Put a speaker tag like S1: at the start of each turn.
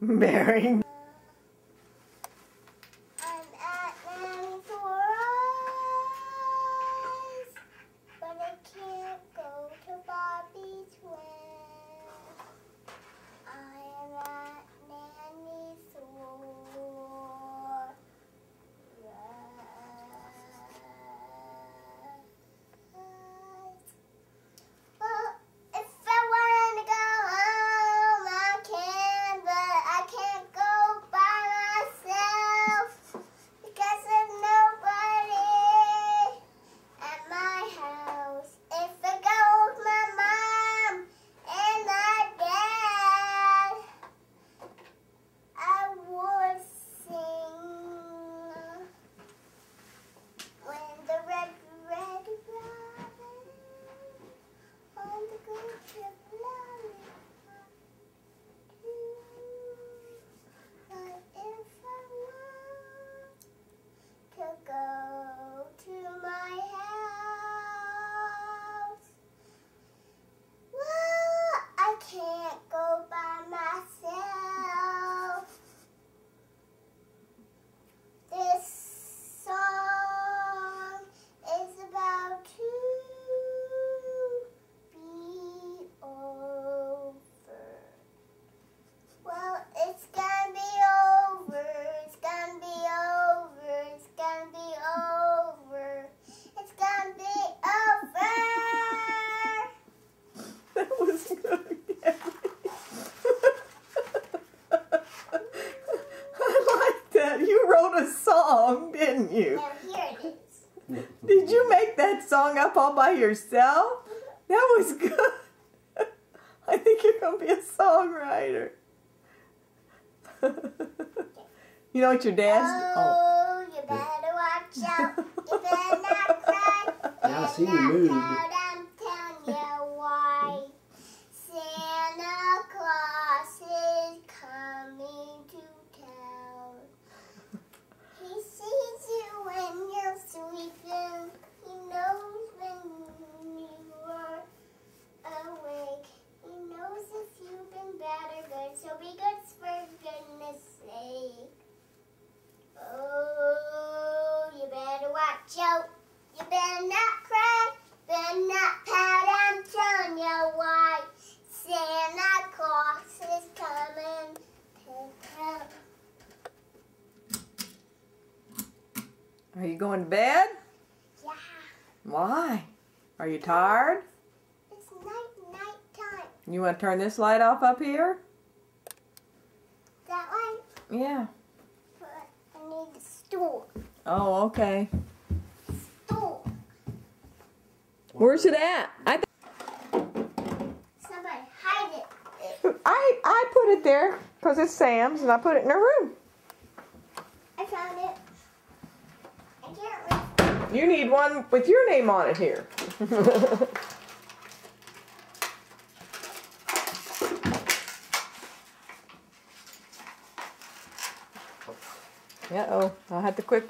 S1: Bearing.
S2: I'm at Nanny's World, but I can't go to Bobby's World. I am at Nanny's World. Well, if I want to go home, I can, but I can't go by myself because there's nobody at my house. If I go with my mom and my dad, I would sing when the red robin on the green trip lollipop too. But if I want to go to my house, well, I can't go by myself. This song is about to be over. Well, it's gonna be over. It's gonna be over. It's gonna be over. It's gonna be over.
S1: That was good. I like that. You wrote a song, didn't you?
S2: Now here it is.
S1: Did you make that song up all by yourself? That was good. I think you're going to be a songwriter. You know what your dad's...
S2: Oh, you better watch out. You better not cry.
S3: Now I see
S2: Better
S3: your
S2: not
S3: mood.
S2: pout. I'm telling you why. Santa Claus is coming to town. He sees you when you're sleeping. He knows when you are awake. He knows if you've been bad or good. So be good for goodness sake. Oh, you better watch out. You better not cry. Better not pout. I'm telling you why. Santa Claus is coming to town.
S1: Are you going to bed?
S2: Yeah,
S1: Why? Are you tired?
S2: it's night time.
S1: You want to turn this light off up here?
S2: That one,
S1: Yeah.
S2: but I need the stool.
S1: Oh, okay.
S2: Stool.
S1: Where's it at?
S2: Somebody hide it.
S1: I put it there because it's Sam's and I put it in her room.
S2: I found it. I can't reach.
S1: You need one with your name on it here. Uh-oh, I had to quick